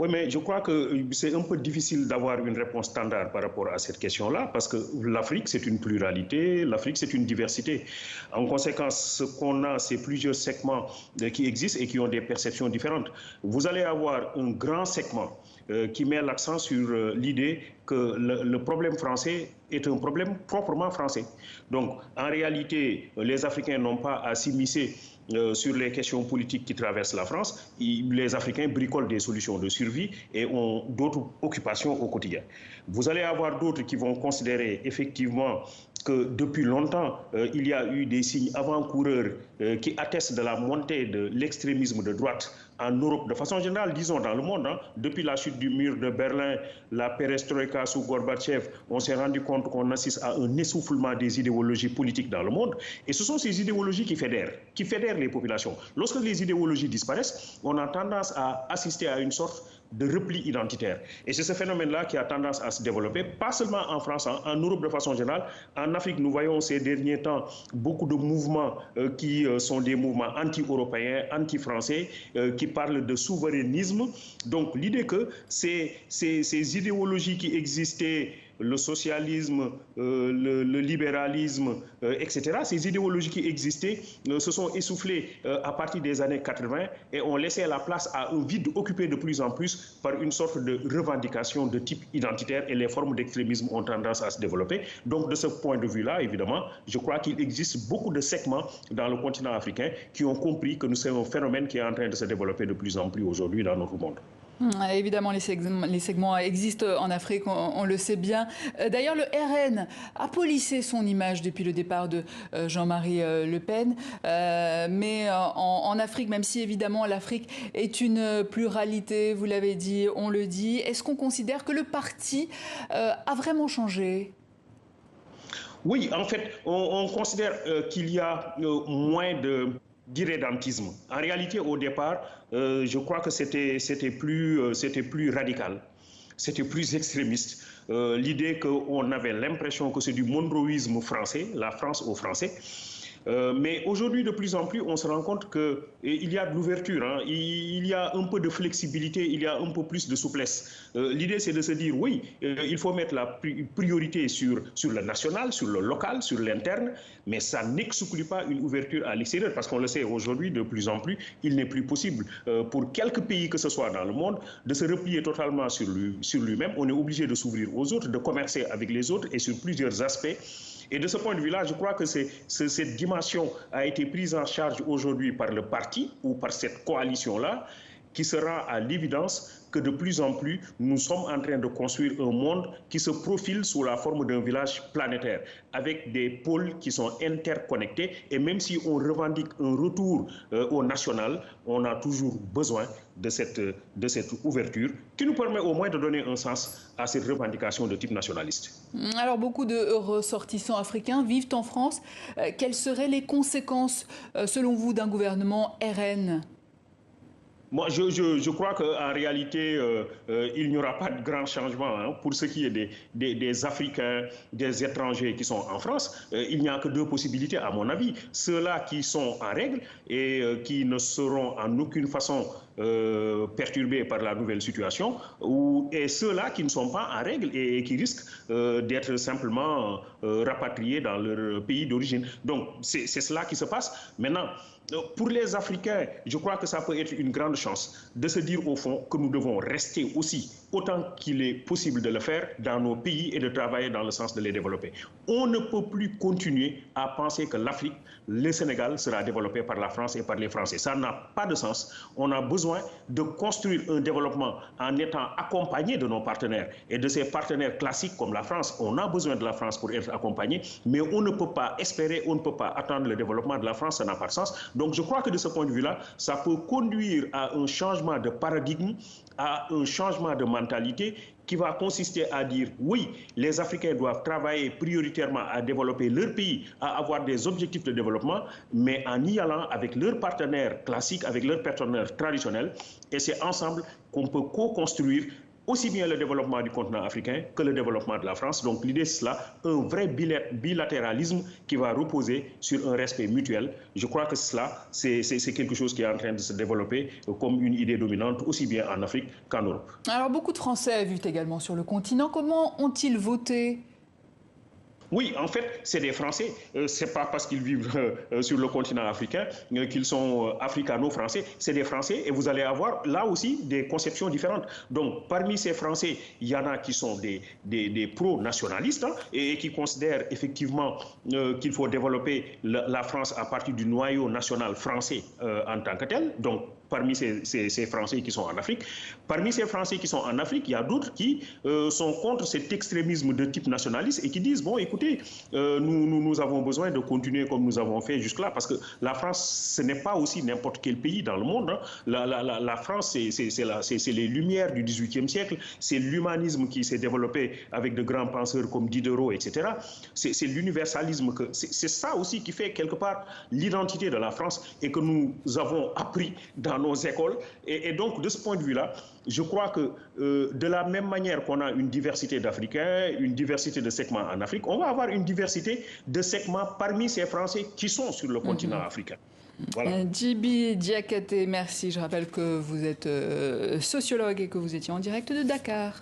Oui, mais je crois que c'est un peu difficile d'avoir une réponse standard par rapport à cette question-là, parce que l'Afrique, c'est une pluralité, l'Afrique, c'est une diversité. En conséquence, ce qu'on a, c'est plusieurs segments qui existent et qui ont des perceptions différentes. Vous allez avoir un grand segment qui met l'accent sur l'idée que le problème français est un problème proprement français. Donc, en réalité, les Africains n'ont pas à s'immiscer sur les questions politiques qui traversent la France. Les Africains bricolent des solutions de survie et ont d'autres occupations au quotidien. Vous allez avoir d'autres qui vont considérer effectivement que depuis longtemps, il y a eu des signes avant-coureurs qui attestent de la montée de l'extrémisme de droite en Europe, de façon générale, disons dans le monde. Depuis la chute du mur de Berlin, la perestroïka sous Gorbatchev, on s'est rendu compte qu'on assiste à un essoufflement des idéologies politiques dans le monde. Et ce sont ces idéologies qui fédèrent les populations. Lorsque les idéologies disparaissent, on a tendance à assister à une sorte de repli identitaire. Et c'est ce phénomène-là qui a tendance à se développer, pas seulement en France, en Europe de façon générale. En Afrique, nous voyons ces derniers temps beaucoup de mouvements qui sont des mouvements anti-européens, anti-français, qui parlent de souverainisme. Donc l'idée que ces idéologies qui existaient, le socialisme, le libéralisme, etc., ces idéologies qui existaient se sont essoufflées à partir des années 80 et ont laissé la place à un vide occupé de plus en plus par une sorte de revendication de type identitaire, et les formes d'extrémisme ont tendance à se développer. Donc de ce point de vue-là, évidemment, je crois qu'il existe beaucoup de segments dans le continent africain qui ont compris que c'est un phénomène qui est en train de se développer de plus en plus aujourd'hui dans notre monde. Évidemment, les segments existent en Afrique, on le sait bien. D'ailleurs, le RN a polissé son image depuis le départ de Jean-Marie Le Pen. Mais en Afrique, même si évidemment l'Afrique est une pluralité, vous l'avez dit, on le dit, est-ce qu'on considère que le parti a vraiment changé ? Oui, en fait, on considère qu'il y a moins d'irrédentisme. En réalité, au départ, je crois que c'était plus radical, c'était plus extrémiste. L'idée qu'on avait l'impression que c'est du monroïsme français, la France aux Français. Mais aujourd'hui, de plus en plus, on se rend compte qu'il y a de l'ouverture, il y a un peu de flexibilité, il y a un peu plus de souplesse. L'idée, c'est de se dire, oui, il faut mettre la priorité sur le national, sur le local, sur l'interne, mais ça n'exclut pas une ouverture à l'extérieur, parce qu'on le sait aujourd'hui, de plus en plus, il n'est plus possible pour quelques pays que ce soit dans le monde de se replier totalement sur lui-même. On est obligé de s'ouvrir aux autres, de commercer avec les autres et sur plusieurs aspects. Et de ce point de vue-là, je crois que cette dimension a été prise en charge aujourd'hui par le parti ou par cette coalition-là, qui sera à l'évidence que de plus en plus, nous sommes en train de construire un monde qui se profile sous la forme d'un village planétaire, avec des pôles qui sont interconnectés. Et même si on revendique un retour au national, on a toujours besoin de cette ouverture qui nous permet au moins de donner un sens à cette revendication de type nationaliste. Alors, beaucoup de ressortissants africains vivent en France. Quelles seraient les conséquences, selon vous, d'un gouvernement RN ? Moi, je crois qu'en réalité, il n'y aura pas de grand changement pour ce qui est des Africains, des étrangers qui sont en France. Il n'y a que deux possibilités, à mon avis. Ceux-là qui sont en règle et qui ne seront en aucune façon perturbés par la nouvelle situation, et ceux-là qui ne sont pas en règle et qui risquent d'être simplement rapatriés dans leur pays d'origine. Donc, c'est cela qui se passe. Maintenant, pour les Africains, je crois que ça peut être une grande chance de se dire au fond que nous devons rester aussi, autant qu'il est possible de le faire, dans nos pays et de travailler dans le sens de les développer. On ne peut plus continuer à penser que l'Afrique, le Sénégal, sera développé par la France et par les Français. Ça n'a pas de sens. On a besoin de construire un développement en étant accompagné de nos partenaires et de ces partenaires classiques comme la France. On a besoin de la France pour être accompagné, mais on ne peut pas espérer, on ne peut pas attendre le développement de la France, ça n'a pas de sens. Donc je crois que de ce point de vue-là, ça peut conduire à un changement de paradigme, à un changement de mentalité qui va consister à dire oui, les Africains doivent travailler prioritairement à développer leur pays, à avoir des objectifs de développement, mais en y allant avec leurs partenaires classiques, avec leurs partenaires traditionnels, et c'est ensemble qu'on peut co-construire aussi bien le développement du continent africain que le développement de la France. Donc l'idée, c'est cela, un vrai bilatéralisme qui va reposer sur un respect mutuel. Je crois que cela, c'est quelque chose qui est en train de se développer comme une idée dominante, aussi bien en Afrique qu'en Europe. Alors beaucoup de Français vivent également sur le continent. Comment ont-ils voté ? Oui, en fait, c'est des Français. C'est pas parce qu'ils vivent sur le continent africain qu'ils sont africano-français. C'est des Français et vous allez avoir là aussi des conceptions différentes. Donc, parmi ces Français, il y en a qui sont des pro-nationalistes et qui considèrent effectivement qu'il faut développer la France à partir du noyau national français en tant que tel. Donc, parmi ces Français qui sont en Afrique. Parmi ces Français qui sont en Afrique, il y a d'autres qui sont contre cet extrémisme de type nationaliste et qui disent, bon, écoutez, nous avons besoin de continuer comme nous avons fait jusque-là, parce que la France, ce n'est pas aussi n'importe quel pays dans le monde. La France, c'est les lumières du XVIIIe siècle, c'est l'humanisme qui s'est développé avec de grands penseurs comme Diderot, etc. C'est l'universalisme, c'est ça aussi qui fait quelque part l'identité de la France et que nous avons appris dans nos écoles. Et donc, de ce point de vue-là, je crois que de la même manière qu'on a une diversité d'Africains, une diversité de segments en Afrique, on va avoir une diversité de segments parmi ces Français qui sont sur le continent africain. Voilà. Djiby Diakhaté, merci. Je rappelle que vous êtes sociologue et que vous étiez en direct de Dakar.